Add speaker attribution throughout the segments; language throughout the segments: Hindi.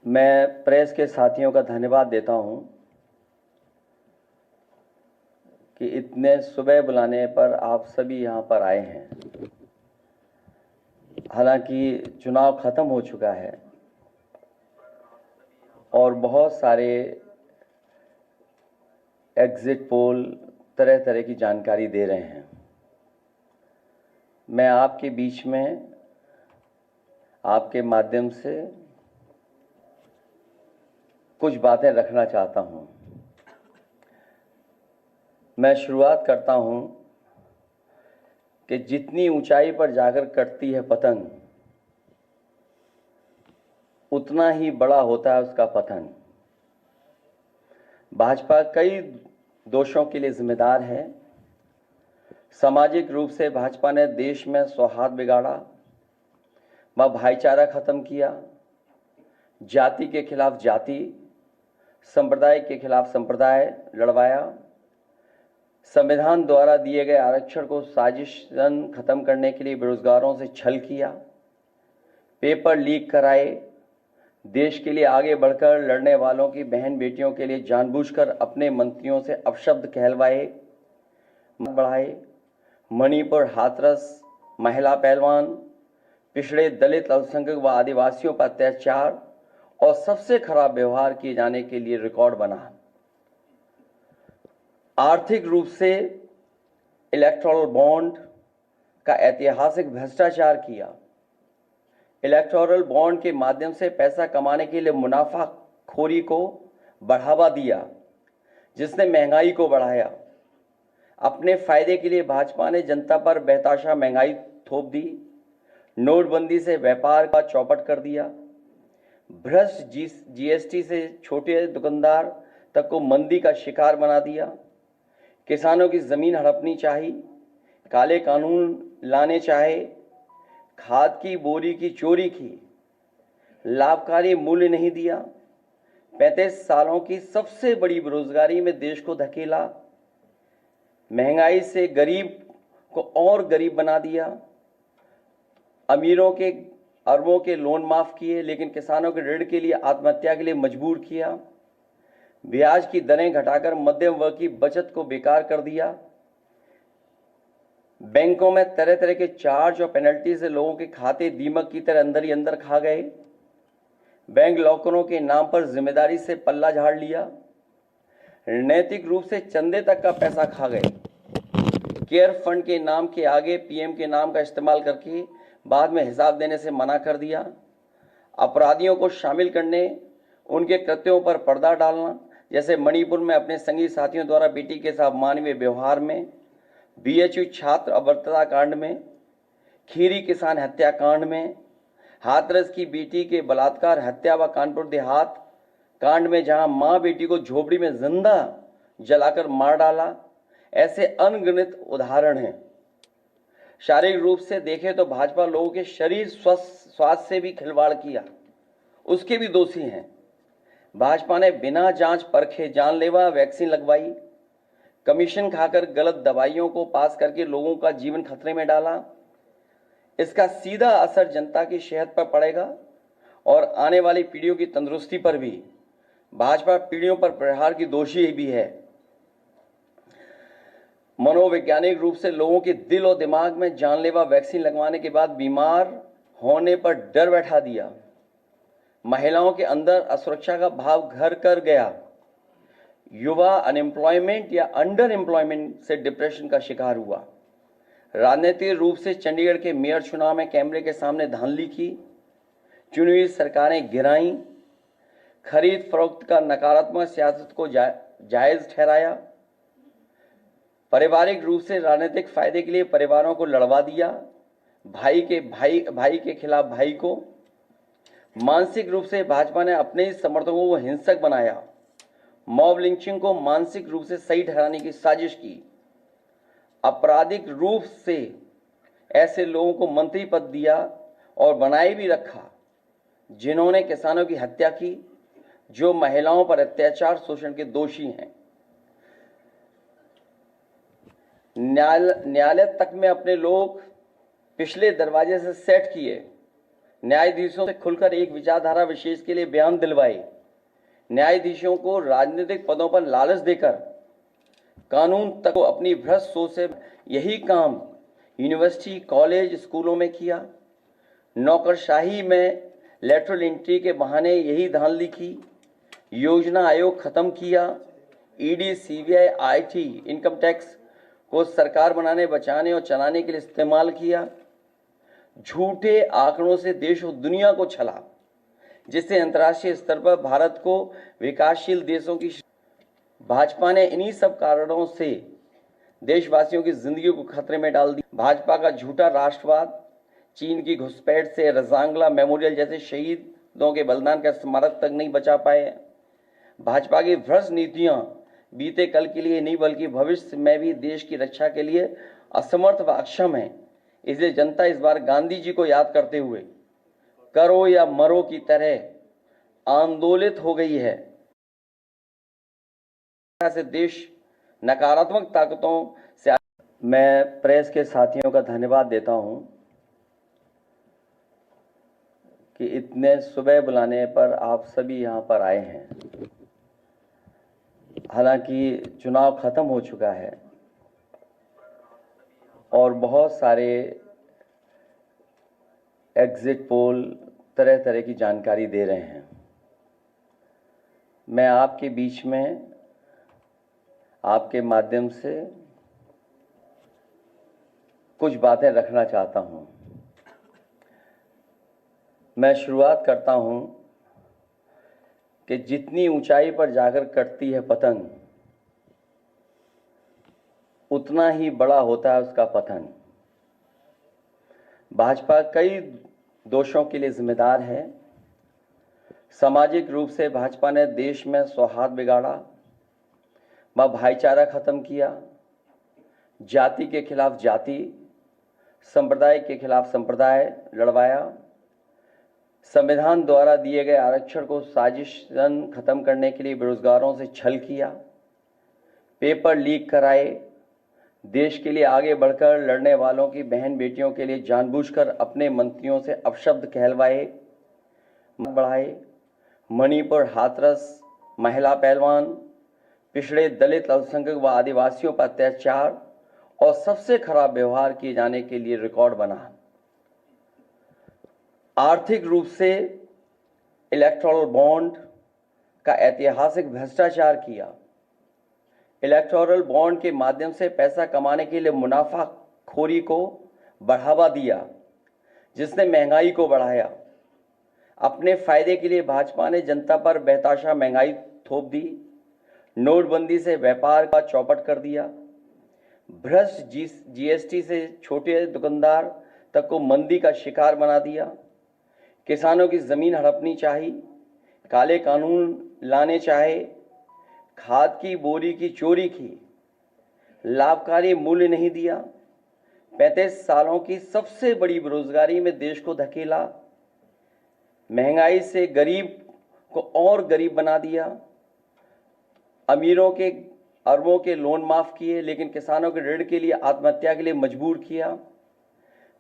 Speaker 1: मैं प्रेस के साथियों का धन्यवाद देता हूं कि इतने सुबह बुलाने पर आप सभी यहां पर आए हैं। हालांकि चुनाव खत्म हो चुका है और बहुत सारे एग्जिट पोल तरह तरह की जानकारी दे रहे हैं। मैं आपके बीच में आपके माध्यम से कुछ बातें रखना चाहता हूं। मैं शुरुआत करता हूं कि जितनी ऊंचाई पर जाकर कटती है पतंग, उतना ही बड़ा होता है उसका पतन। भाजपा कई दोषों के लिए जिम्मेदार है। सामाजिक रूप से भाजपा ने देश में सौहार्द बिगाड़ा, व भाईचारा खत्म किया, जाति के खिलाफ जाति, संप्रदाय के खिलाफ संप्रदाय लड़वाया, संविधान द्वारा दिए गए आरक्षण को साजिशन खत्म करने के लिए बेरोजगारों से छल किया, पेपर लीक कराए, देश के लिए आगे बढ़कर लड़ने वालों की बहन बेटियों के लिए जानबूझकर अपने मंत्रियों से अपशब्द कहलवाए बढ़ाए, मणिपुर हाथरस महिला पहलवान, पिछड़े दलित अल्पसंख्यक व आदिवासियों पर अत्याचार और सबसे खराब व्यवहार किए जाने के लिए रिकॉर्ड बना। आर्थिक रूप से इलेक्टोरल बॉन्ड का ऐतिहासिक भ्रष्टाचार किया। इलेक्टोरल बॉन्ड के माध्यम से पैसा कमाने के लिए मुनाफाखोरी को बढ़ावा दिया, जिसने महंगाई को बढ़ाया। अपने फायदे के लिए भाजपा ने जनता पर बेतहाशा महंगाई थोप दी। नोटबंदी से व्यापार का चौपट कर दिया। भ्रष्ट जीएसटी से छोटे दुकानदार तक को मंदी का शिकार बना दिया। किसानों की जमीन हड़पनी चाहिए, काले कानून लाने चाहे, खाद की बोरी की चोरी की, लाभकारी मूल्य नहीं दिया, 35 सालों की सबसे बड़ी बेरोजगारी में देश को धकेला, महंगाई से गरीब को और गरीब बना दिया, अमीरों के अरबों के लोन माफ किए लेकिन किसानों के ऋण के लिए आत्महत्या के लिए मजबूर किया, ब्याज की दरें घटाकर मध्यम वर्ग की बचत को बेकार कर दिया, बैंकों में तरह तरह के चार्ज और पेनल्टी से लोगों के खाते दीमक की तरह अंदर ही अंदर खा गए। बैंक लॉकरों के नाम पर जिम्मेदारी से पल्ला झाड़ लिया। नैतिक रूप से चंदे तक का पैसा खा गए। केयर फंड के नाम के आगे पीएम के नाम का इस्तेमाल करके बाद में हिसाब देने से मना कर दिया। अपराधियों को शामिल करने, उनके कृत्यों पर पर्दा डालना, जैसे मणिपुर में अपने संगी साथियों द्वारा बेटी के साथ मानवीय व्यवहार में, बीएचयू छात्र अभद्रता कांड में, खीरी किसान हत्याकांड में, हाथरस की बेटी के बलात्कार हत्या व कानपुर देहात कांड में जहां मां बेटी को झोपड़ी में जिंदा जलाकर मार डाला। ऐसे अनगिनत उदाहरण हैं। शारीरिक रूप से देखें तो भाजपा लोगों के शरीर स्वास्थ्य से भी खिलवाड़ किया, उसके भी दोषी हैं। भाजपा ने बिना जांच परखे जानलेवा वैक्सीन लगवाई, कमीशन खाकर गलत दवाइयों को पास करके लोगों का जीवन खतरे में डाला। इसका सीधा असर जनता की सेहत पर पड़ेगा और आने वाली पीढ़ियों की तंदुरुस्ती पर भी। भाजपा पीढ़ियों पर प्रहार की दोषी भी है। मनोवैज्ञानिक रूप से लोगों के दिल और दिमाग में जानलेवा वैक्सीन लगवाने के बाद बीमार होने पर डर बैठा दिया। महिलाओं के अंदर असुरक्षा का भाव घर कर गया। युवा अनएम्प्लॉयमेंट या अंडर एम्प्लॉयमेंट से डिप्रेशन का शिकार हुआ। राजनीतिक रूप से चंडीगढ़ के मेयर चुनाव में कैमरे के सामने धांधली की, चुनी हुई सरकारें गिराई, खरीद फरोख्त का नकारात्मक सियासत को जायज ठहराया, पारिवारिक रूप से राजनीतिक फायदे के लिए परिवारों को लड़वा दिया, भाई के खिलाफ भाई को। मानसिक रूप से भाजपा ने अपने ही समर्थकों को हिंसक बनाया, मॉब लिंचिंग को मानसिक रूप से सही ठहराने की साजिश की, आपराधिक रूप से ऐसे लोगों को मंत्री पद दिया और बनाए भी रखा जिन्होंने किसानों की हत्या की, जो महिलाओं पर अत्याचार शोषण के दोषी हैं। न्यायालय तक में अपने लोग पिछले दरवाजे से सेट किए, न्यायाधीशों से खुलकर एक विचारधारा विशेष के लिए बयान दिलवाए, न्यायाधीशों को राजनीतिक पदों पर लालच देकर कानून तक को अपनी भ्रष्ट सोच से यही काम यूनिवर्सिटी, कॉलेज, स्कूलों में किया। नौकरशाही में लेटरल एंट्री के बहाने यही धांधली की। योजना आयोग खत्म किया। ED, CBI, IT, income tax को सरकार बनाने, बचाने और चलाने के लिए इस्तेमाल किया। झूठे आंकड़ों से देश और दुनिया को छला, जिससे अंतर्राष्ट्रीय स्तर पर भारत को विकासशील देशों की भाजपा ने इन्हीं सब कारणों से देशवासियों की जिंदगी को खतरे में डाल दी। भाजपा का झूठा राष्ट्रवाद, चीन की घुसपैठ से रजांगला मेमोरियल जैसे शहीदों के बलिदान का स्मारक तक नहीं बचा पाए। भाजपा की भ्रष्ट नीतियां बीते कल के लिए नहीं बल्कि भविष्य में भी देश की रक्षा के लिए असमर्थ व अक्षम है। इसलिए जनता इस बार गांधी जी को याद करते हुए करो या मरो की तरह आंदोलित हो गई है। से देश नकारात्मक ताकतों से मैं प्रेस के साथियों का धन्यवाद देता हूं कि इतने सुबह बुलाने पर आप सभी यहां पर आए हैं। हालांकि चुनाव खत्म हो चुका है और बहुत सारे एग्जिट पोल तरह तरह की जानकारी दे रहे हैं। मैं आपके बीच में आपके माध्यम से कुछ बातें रखना चाहता हूं। मैं शुरुआत करता हूं कि जितनी ऊंचाई पर जाकर कटती है पतंग, उतना ही बड़ा होता है उसका पतन। भाजपा कई दोषों के लिए जिम्मेदार है। सामाजिक रूप से भाजपा ने देश में सौहार्द बिगाड़ा, भाईचारा खत्म किया, जाति के खिलाफ जाति, संप्रदाय के खिलाफ संप्रदाय लड़वाया, संविधान द्वारा दिए गए आरक्षण को साजिशन खत्म करने के लिए बेरोजगारों से छल किया, पेपर लीक कराए, देश के लिए आगे बढ़कर लड़ने वालों की बहन बेटियों के लिए जानबूझकर अपने मंत्रियों से अपशब्द कहलवाए, बढ़ाए, मणिपुर हाथरस महिला पहलवान, पिछड़े दलित, अल्पसंख्यक व आदिवासियों पर अत्याचार और सबसे खराब व्यवहार किए जाने के लिए रिकॉर्ड बना। आर्थिक रूप से इलेक्टोरल बॉन्ड का ऐतिहासिक भ्रष्टाचार किया। इलेक्टोरल बॉन्ड के माध्यम से पैसा कमाने के लिए मुनाफाखोरी को बढ़ावा दिया, जिसने महंगाई को बढ़ाया। अपने फायदे के लिए भाजपा ने जनता पर बेतहाशा महंगाई थोप दी। नोटबंदी से व्यापार का चौपट कर दिया। भ्रष्ट जीएसटी से छोटे दुकानदार तक को मंदी का शिकार बना दिया। किसानों की जमीन हड़पनी चाहिए, काले कानून लाने चाहे, खाद की बोरी की चोरी की, लाभकारी मूल्य नहीं दिया, 35 सालों की सबसे बड़ी बेरोजगारी में देश को धकेला, महंगाई से गरीब को और गरीब बना दिया, अमीरों के अरबों के लोन माफ किए लेकिन किसानों के ऋण के लिए आत्महत्या के लिए मजबूर किया,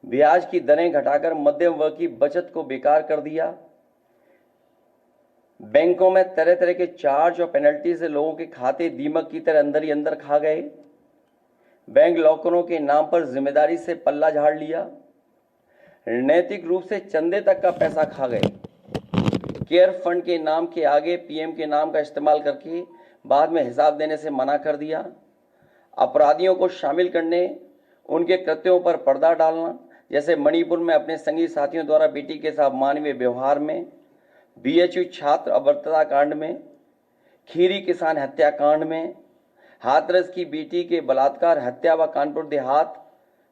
Speaker 1: ब्याज की दरें घटाकर मध्यम वर्ग की बचत को बेकार कर दिया, बैंकों में तरह तरह के चार्ज और पेनल्टी से लोगों के खाते दीमक की तरह अंदर ही अंदर खा गए, बैंक लॉकरों के नाम पर जिम्मेदारी से पल्ला झाड़ लिया, नैतिक रूप से चंदे तक का पैसा खा गए, केयर फंड के नाम के आगे पीएम के नाम का इस्तेमाल करके बाद में हिसाब देने से मना कर दिया, अपराधियों को शामिल करने, उनके कृत्यों पर पर्दा डालना, जैसे मणिपुर में अपने संगी साथियों द्वारा बेटी के साथ मानवीय व्यवहार में, बीएचयू छात्र अभद्रता कांड में, खीरी किसान हत्याकांड में, हाथरस की बेटी के बलात्कार हत्या व कानपुर देहात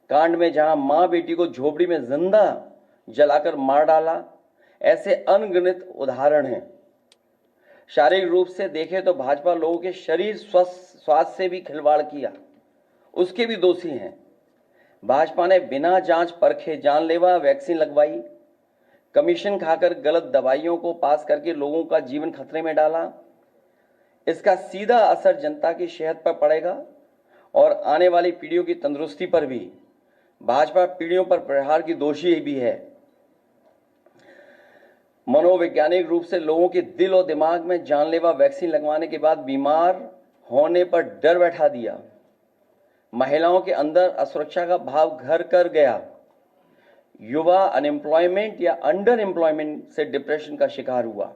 Speaker 1: कांड में जहां मां बेटी को झोपड़ी में जिंदा जलाकर मार डाला। ऐसे अनगिनत उदाहरण हैं। शारीरिक रूप से देखें तो भाजपा लोगों के शरीर स्वास्थ्य से भी खिलवाड़ किया, उसके भी दोषी हैं। भाजपा ने बिना जांच परखे जानलेवा वैक्सीन लगवाई, कमीशन खाकर गलत दवाइयों को पास करके लोगों का जीवन खतरे में डाला। इसका सीधा असर जनता की सेहत पर पड़ेगा और आने वाली पीढ़ियों की तंदुरुस्ती पर भी। भाजपा पीढ़ियों पर प्रहार की दोषी भी है। मनोवैज्ञानिक रूप से लोगों के दिल और दिमाग में जानलेवा वैक्सीन लगवाने के बाद बीमार होने पर डर बैठा दिया। महिलाओं के अंदर असुरक्षा का भाव घर कर गया। युवा अनएम्प्लॉयमेंट या अंडर एम्प्लॉयमेंट से डिप्रेशन का शिकार हुआ।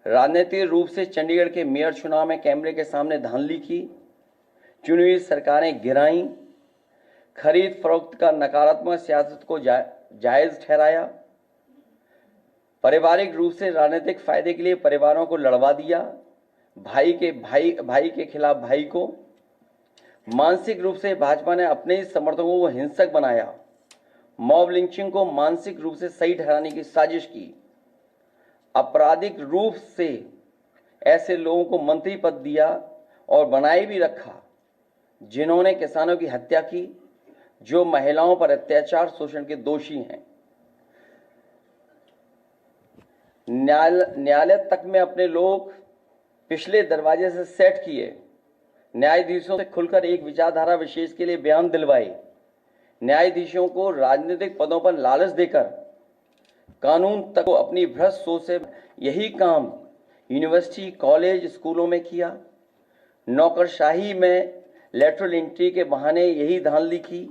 Speaker 1: राजनीतिक रूप से चंडीगढ़ के मेयर चुनाव में कैमरे के सामने धांधली की। चुनी हुई सरकारें गिराईं। खरीद फरोख्त का नकारात्मक सियासत को जायज ठहराया। पारिवारिक रूप से राजनीतिक फायदे के लिए परिवारों को लड़वा दिया। भाई के खिलाफ भाई को। मानसिक रूप से भाजपा ने अपने ही समर्थकों को हिंसक बनाया। मॉब लिंचिंग को मानसिक रूप से सही ठहराने की साजिश की। आपराधिक रूप से ऐसे लोगों को मंत्री पद दिया और बनाए भी रखा जिन्होंने किसानों की हत्या की, जो महिलाओं पर अत्याचार शोषण के दोषी हैं। न्यायालय तक में अपने लोग पिछले दरवाजे से सेट किए। न्यायाधीशों से खुलकर एक विचारधारा विशेष के लिए बयान दिलवाए। न्यायाधीशों को राजनीतिक पदों पर लालच देकर कानून तक को अपनी भ्रष्ट सोच से यही काम यूनिवर्सिटी, कॉलेज, स्कूलों में किया। नौकरशाही में लेटरल एंट्री के बहाने यही धांधली की।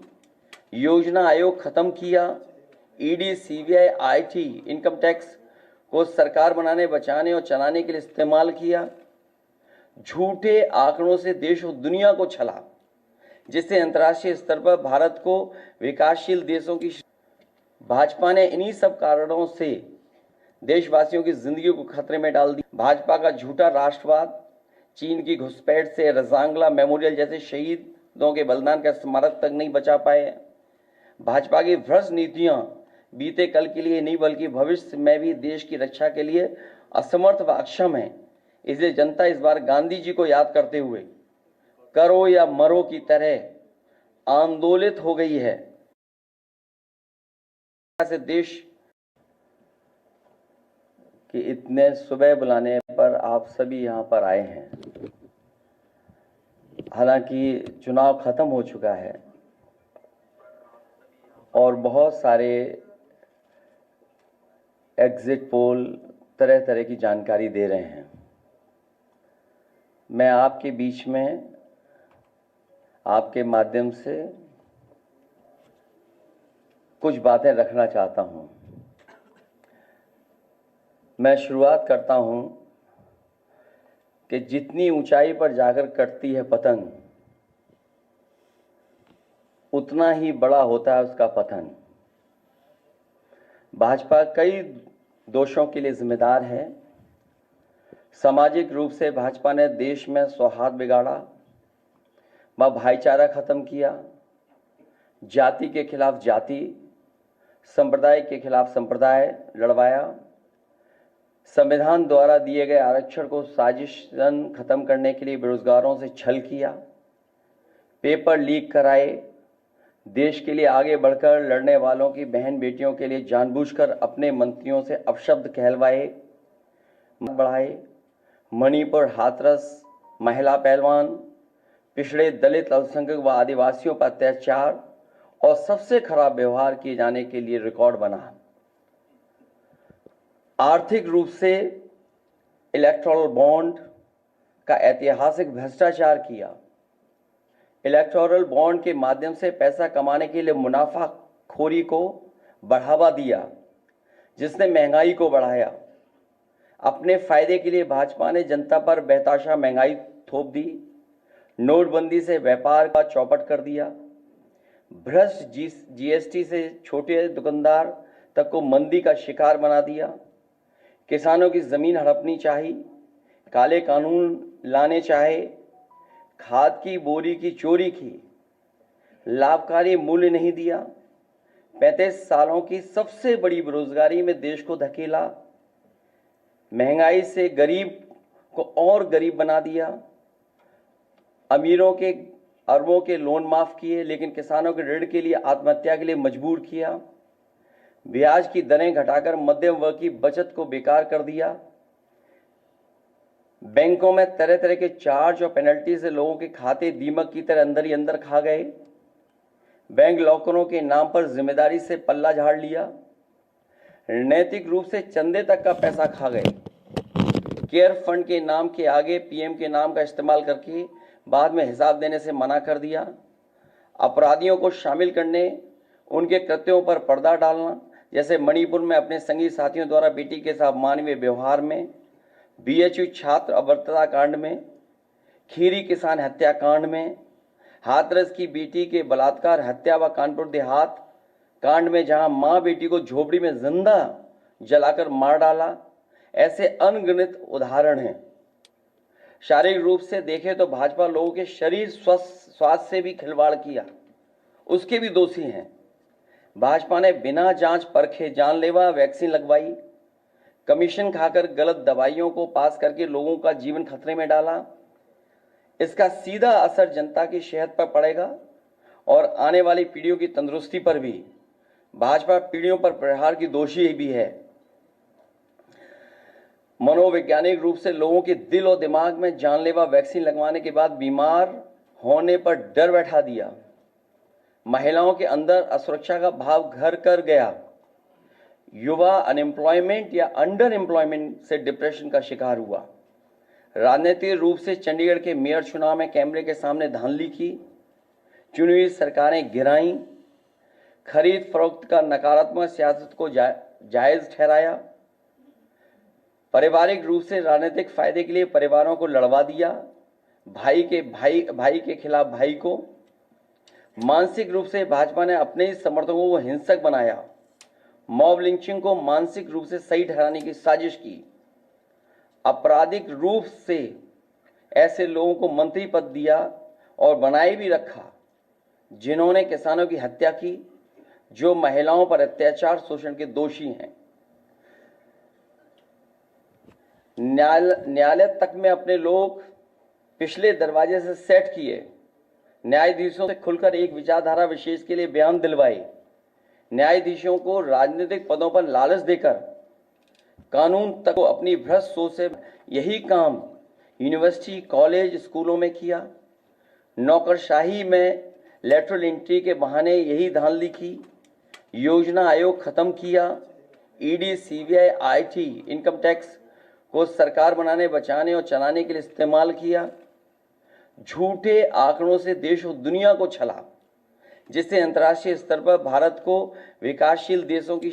Speaker 1: योजना आयोग खत्म किया। ED, CBI, IT, income tax को सरकार बनाने, बचाने और चलाने के लिए इस्तेमाल किया। झूठे आंकड़ों से देश और दुनिया को छला, जिससे अंतर्राष्ट्रीय स्तर पर भारत को विकासशील देशों की भाजपा ने इन्हीं सब कारणों से देशवासियों की जिंदगी को खतरे में डाल दी। भाजपा का झूठा राष्ट्रवाद, चीन की घुसपैठ से रजांगला मेमोरियल जैसे शहीदों के बलिदान का स्मारक तक नहीं बचा पाए। भाजपा की भ्रष्ट नीतियां बीते कल के लिए नहीं बल्कि भविष्य में भी देश की रक्षा के लिए असमर्थ व अक्षम है। इसलिए जनता इस बार गांधी जी को याद करते हुए करो या मरो की तरह आंदोलित हो गई है। से देश कि इतने सुबह बुलाने पर आप सभी यहां पर आए हैं। हालांकि चुनाव खत्म हो चुका है और बहुत सारे एग्जिट पोल तरह तरह की जानकारी दे रहे हैं। मैं आपके बीच में आपके माध्यम से कुछ बातें रखना चाहता हूं। मैं शुरुआत करता हूं कि जितनी ऊंचाई पर जाकर कटती है पतंग, उतना ही बड़ा होता है उसका पतन। भाजपा कई दोषों के लिए जिम्मेदार है। सामाजिक रूप से भाजपा ने देश में सौहार्द बिगाड़ा, व भाईचारा खत्म किया, जाति के खिलाफ जाति, संप्रदाय के खिलाफ संप्रदाय लड़वाया, संविधान द्वारा दिए गए आरक्षण को साजिशन खत्म करने के लिए बेरोजगारों से छल किया, पेपर लीक कराए, देश के लिए आगे बढ़कर लड़ने वालों की बहन बेटियों के लिए जानबूझकर अपने मंत्रियों से अपशब्द कहलवाए बढ़ाए, मणिपुर हाथरस महिला पहलवान, पिछड़े दलित, अल्पसंख्यक व आदिवासियों पर अत्याचार और सबसे खराब व्यवहार किए जाने के लिए रिकॉर्ड बना। आर्थिक रूप से इलेक्टोरल बॉन्ड का ऐतिहासिक भ्रष्टाचार किया। इलेक्टोरल बॉन्ड के माध्यम से पैसा कमाने के लिए मुनाफाखोरी को बढ़ावा दिया, जिसने महंगाई को बढ़ाया। अपने फायदे के लिए भाजपा ने जनता पर बेतहाशा महंगाई थोप दी। नोटबंदी से व्यापार का चौपट कर दिया। भ्रष्ट जीएसटी से छोटे दुकानदार तक को मंदी का शिकार बना दिया। किसानों की जमीन हड़पनी चाहिए, काले कानून लाने चाहे, खाद की बोरी की चोरी की, लाभकारी मूल्य नहीं दिया, 35 सालों की सबसे बड़ी बेरोजगारी में देश को धकेला, महंगाई से गरीब को और गरीब बना दिया, अमीरों के अरबों के लोन माफ किए लेकिन किसानों के ऋण के लिए आत्महत्या के लिए मजबूर किया, ब्याज की दरें घटाकर मध्यम वर्ग की बचत को बेकार कर दिया, बैंकों में तरह तरह के चार्ज और पेनल्टी से लोगों के खाते दीमक की तरह अंदर ही अंदर खा गए, बैंक लॉकरों के नाम पर जिम्मेदारी से पल्ला झाड़ लिया, नैतिक रूप से चंदे तक का पैसा खा गए। केयर फंड के नाम के आगे पीएम के नाम का इस्तेमाल करके बाद में हिसाब देने से मना कर दिया। अपराधियों को शामिल करने, उनके कृत्यों पर पर्दा डालना, जैसे मणिपुर में अपने संगी साथियों द्वारा बेटी के साथ मानवीय व्यवहार में, बीएचयू छात्र अभद्रता कांड में, खीरी किसान हत्याकांड में, हाथरस की बेटी के बलात्कार हत्या व कानपुर देहात कांड में जहां मां बेटी को झोपड़ी में जिंदा जलाकर मार डाला, ऐसे अनगिनत उदाहरण हैं। शारीरिक रूप से देखें तो भाजपा लोगों के शरीर स्वास्थ्य से भी खिलवाड़ किया, उसके भी दोषी हैं। भाजपा ने बिना जांच परखे जानलेवा वैक्सीन लगवाई, कमीशन खाकर गलत दवाइयों को पास करके लोगों का जीवन खतरे में डाला। इसका सीधा असर जनता की सेहत पर पड़ेगा और आने वाली पीढ़ियों की तंदुरुस्ती पर भी। भाजपा पीढ़ियों पर प्रहार की दोषी भी है। मनोवैज्ञानिक रूप से लोगों के दिल और दिमाग में जानलेवा वैक्सीन लगवाने के बाद बीमार होने पर डर बैठा दिया। महिलाओं के अंदर असुरक्षा का भाव घर कर गया। युवा अनएम्प्लॉयमेंट या अंडर एम्प्लॉयमेंट से डिप्रेशन का शिकार हुआ। राजनीतिक रूप से चंडीगढ़ के मेयर चुनाव में कैमरे के सामने धांधली की, चुनी हुई सरकारें गिराईं, खरीद फरोख्त का नकारात्मक सियासत को जायज ठहराया, पारिवारिक रूप से राजनीतिक फायदे के लिए परिवारों को लड़वा दिया, भाई के खिलाफ भाई को। मानसिक रूप से भाजपा ने अपने ही समर्थकों को हिंसक बनाया, मॉब लिंचिंग को मानसिक रूप से सही ठहराने की साजिश की। आपराधिक रूप से ऐसे लोगों को मंत्री पद दिया और बनाए भी रखा जिन्होंने किसानों की हत्या की, जो महिलाओं पर अत्याचार शोषण के दोषी हैं। न्यायालय तक में अपने लोग पिछले दरवाजे से सेट किए, न्यायाधीशों से खुलकर एक विचारधारा विशेष के लिए बयान दिलवाए, न्यायाधीशों को राजनीतिक पदों पर लालच देकर कानून तक को अपनी भ्रष्ट सोच से यही काम यूनिवर्सिटी, कॉलेज, स्कूलों में किया। नौकरशाही में लेटरल एंट्री के बहाने यही धांधली की। योजना आयोग खत्म किया। ED, CBI, IT, income tax को सरकार बनाने, बचाने और चलाने के लिए इस्तेमाल किया। झूठे आंकड़ों से देश और दुनिया को छला, जिससे अंतर्राष्ट्रीय स्तर पर भारत को विकासशील देशों की।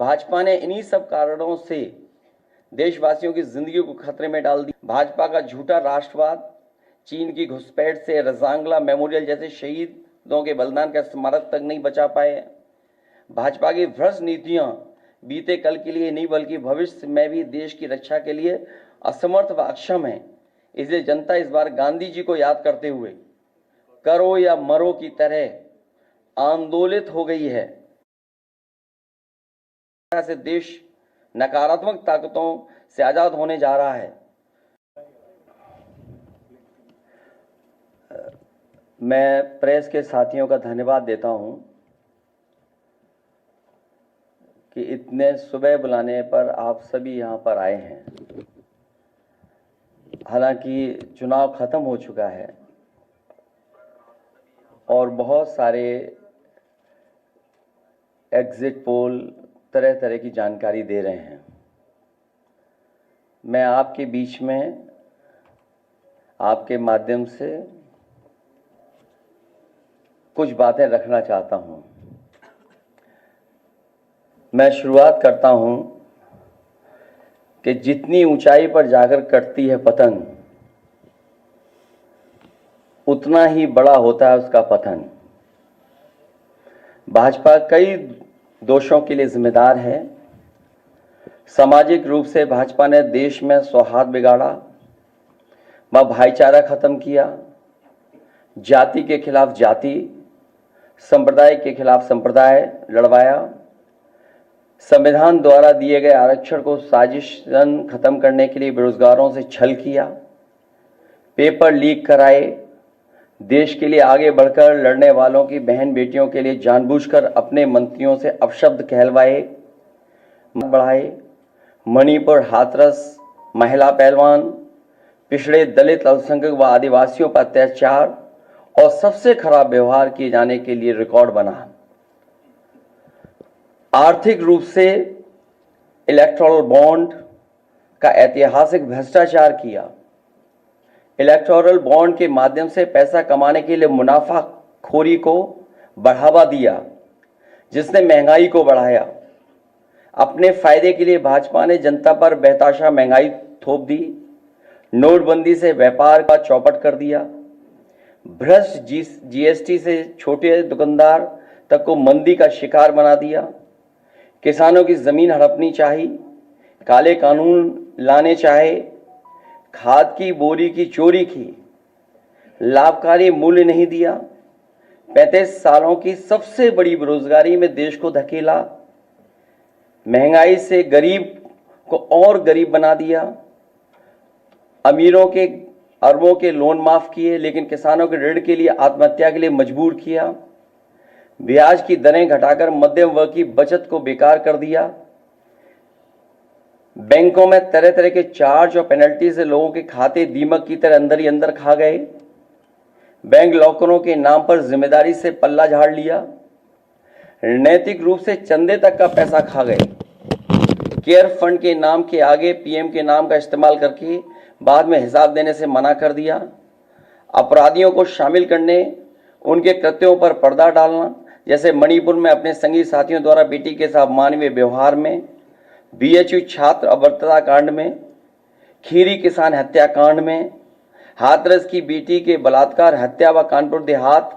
Speaker 1: भाजपा ने इन्हीं सब कारणों से देशवासियों की जिंदगी को खतरे में डाल दी। भाजपा का झूठा राष्ट्रवाद, चीन की घुसपैठ से रजांगला मेमोरियल जैसे शहीदों के बलिदान का स्मारक तक नहीं बचा पाए। भाजपा की भ्रष्ट नीतियां बीते कल के लिए नहीं बल्कि भविष्य में भी देश की रक्षा के लिए असमर्थ व अक्षम है। इसलिए जनता इस बार गांधी जी को याद करते हुए करो या मरो की तरह आंदोलित हो गई है। से देश नकारात्मक ताकतों से आजाद होने जा रहा है। मैं प्रेस के साथियों का धन्यवाद देता हूं कि इतने सुबह बुलाने पर आप सभी यहां पर आए हैं। हालांकि चुनाव खत्म हो चुका है और बहुत सारे एग्जिट पोल तरह तरह की जानकारी दे रहे हैं। मैं आपके बीच में आपके माध्यम से कुछ बातें रखना चाहता हूं। मैं शुरुआत करता हूं कि जितनी ऊंचाई पर जाकर कटती है पतंग, उतना ही बड़ा होता है उसका पतन। भाजपा कई दोषों के लिए जिम्मेदार है। सामाजिक रूप से भाजपा ने देश में सौहार्द बिगाड़ा, व भाईचारा खत्म किया, जाति के खिलाफ जाति, संप्रदाय के खिलाफ संप्रदाय लड़वाया, संविधान द्वारा दिए गए आरक्षण को साजिशन खत्म करने के लिए बेरोजगारों से छल किया, पेपर लीक कराए, देश के लिए आगे बढ़कर लड़ने वालों की बहन बेटियों के लिए जानबूझकर अपने मंत्रियों से अपशब्द कहलवाए बढ़ाए, मणिपुर, हाथरस, महिला पहलवान, पिछड़े दलित, अल्पसंख्यक व आदिवासियों पर अत्याचार और सबसे खराब व्यवहार किए जाने के लिए रिकॉर्ड बना। आर्थिक रूप से इलेक्टोरल बॉन्ड का ऐतिहासिक भ्रष्टाचार किया। इलेक्टोरल बॉन्ड के माध्यम से पैसा कमाने के लिए मुनाफाखोरी को बढ़ावा दिया, जिसने महंगाई को बढ़ाया। अपने फायदे के लिए भाजपा ने जनता पर बेतहाशा महंगाई थोप दी। नोटबंदी से व्यापार का चौपट कर दिया। भ्रष्ट जीएसटी से छोटे दुकानदार तक को मंदी का शिकार बना दिया। किसानों की जमीन हड़पनी चाही, काले कानून लाने चाहे, खाद की बोरी की चोरी की, लाभकारी मूल्य नहीं दिया, 35 सालों की सबसे बड़ी बेरोजगारी में देश को धकेला, महंगाई से गरीब को और गरीब बना दिया, अमीरों के अरबों के लोन माफ किए लेकिन किसानों के ऋण के लिए आत्महत्या के लिए मजबूर किया, ब्याज की दरें घटाकर मध्यम वर्ग की बचत को बेकार कर दिया, बैंकों में तरह तरह के चार्ज और पेनल्टी से लोगों के खाते दीमक की तरह अंदर ही अंदर खा गए, बैंक लॉकरों के नाम पर जिम्मेदारी से पल्ला झाड़ लिया, नैतिक रूप से चंदे तक का पैसा खा गए, केयर फंड के नाम के आगे पीएम के नाम का इस्तेमाल करके बाद में हिसाब देने से मना कर दिया, अपराधियों को शामिल करने, उनके कृत्यों पर पर्दा डालना, जैसे मणिपुर में अपने संगी साथियों द्वारा बेटी के साथ मानवीय व्यवहार में, बीएचयू छात्र अभद्रता कांड में, खीरी किसान हत्याकांड में, हाथरस की बेटी के बलात्कार हत्या व कानपुर देहात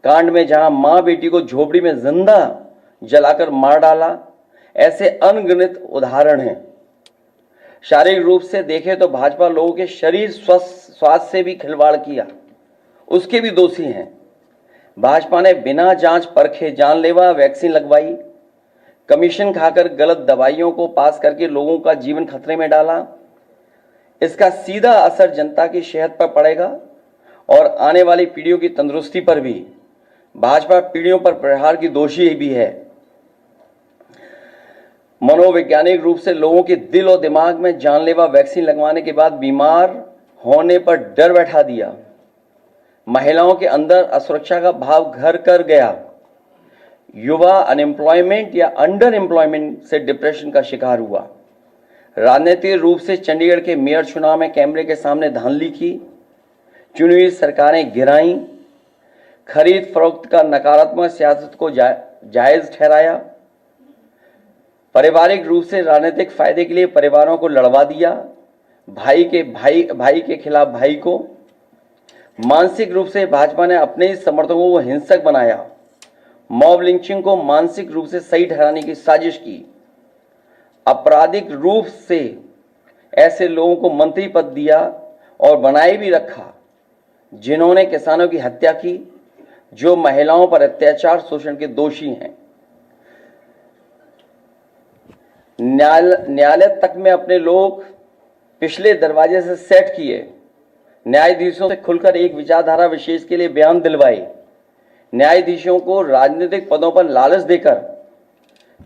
Speaker 1: कांड में जहां मां बेटी को झोपड़ी में जिंदा जलाकर मार डाला, ऐसे अनगिनत उदाहरण हैं। शारीरिक रूप से देखें तो भाजपा लोगों के शरीर स्वास्थ्य से भी खिलवाड़ किया, उसके भी दोषी हैं। भाजपा ने बिना जांच परखे जानलेवा वैक्सीन लगवाई, कमीशन खाकर गलत दवाइयों को पास करके लोगों का जीवन खतरे में डाला। इसका सीधा असर जनता की सेहत पर पड़ेगा और आने वाली पीढ़ियों की तंदुरुस्ती पर भी। भाजपा पीढ़ियों पर प्रहार की दोषी भी है। मनोवैज्ञानिक रूप से लोगों के दिल और दिमाग में जानलेवा वैक्सीन लगवाने के बाद बीमार होने पर डर बैठा दिया। महिलाओं के अंदर असुरक्षा का भाव घर कर गया। युवा अनएम्प्लॉयमेंट या अंडर एम्प्लॉयमेंट से डिप्रेशन का शिकार हुआ। राजनीतिक रूप से चंडीगढ़ के मेयर चुनाव में कैमरे के सामने धांधली की, चुनी हुई सरकारें गिराईं, खरीद फरोख्त का नकारात्मक सियासत को जायज ठहराया, पारिवारिक रूप से राजनीतिक फायदे के लिए परिवारों को लड़वा दिया, भाई के खिलाफ भाई को। मानसिक रूप से भाजपा ने अपने ही समर्थकों को हिंसक बनाया, मॉब लिंचिंग को मानसिक रूप से सही ठहराने की साजिश की, आपराधिक रूप से ऐसे लोगों को मंत्री पद दिया और बनाए भी रखा जिन्होंने किसानों की हत्या की, जो महिलाओं पर अत्याचार शोषण के दोषी हैं। न्यायालय तक में अपने लोग पिछले दरवाजे से सेट किए, न्यायाधीशों से खुलकर एक विचारधारा विशेष के लिए बयान दिलवाए, न्यायाधीशों को राजनीतिक पदों पर लालच देकर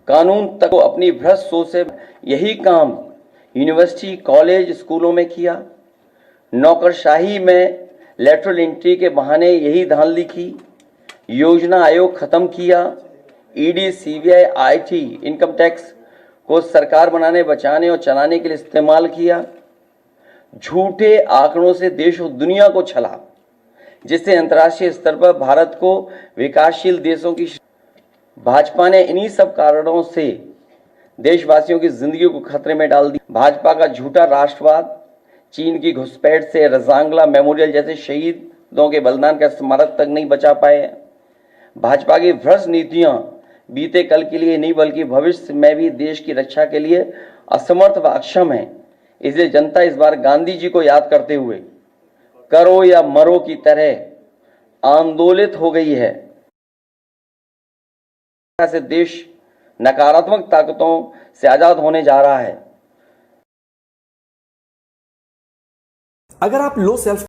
Speaker 1: कानून तक को अपनी भ्रष्ट सोच से यही काम यूनिवर्सिटी, कॉलेज, स्कूलों में किया। नौकरशाही में लेटरल एंट्री के बहाने यही धांधली की। योजना आयोग खत्म किया। ED, CBI, IT, income tax को सरकार बनाने, बचाने और चलाने के लिए इस्तेमाल किया। झूठे आंकड़ों से देश और दुनिया को छला, जिससे अंतर्राष्ट्रीय स्तर पर भारत को विकासशील देशों की। भाजपा ने इन्हीं सब कारणों से देशवासियों की जिंदगी को खतरे में डाल दी। भाजपा का झूठा राष्ट्रवाद, चीन की घुसपैठ से रजांगला मेमोरियल जैसे शहीदों के बलिदान का स्मारक तक नहीं बचा पाए। भाजपा की भ्रष्ट नीतियां बीते कल के लिए नहीं बल्कि भविष्य में भी देश की रक्षा के लिए असमर्थ व अक्षम है। इसलिए जनता इस बार गांधी जी को याद करते हुए करो या मरो की तरह आंदोलित हो गई है। से देश नकारात्मक ताकतों से आजाद होने जा रहा है।
Speaker 2: अगर आप लो सेल्फ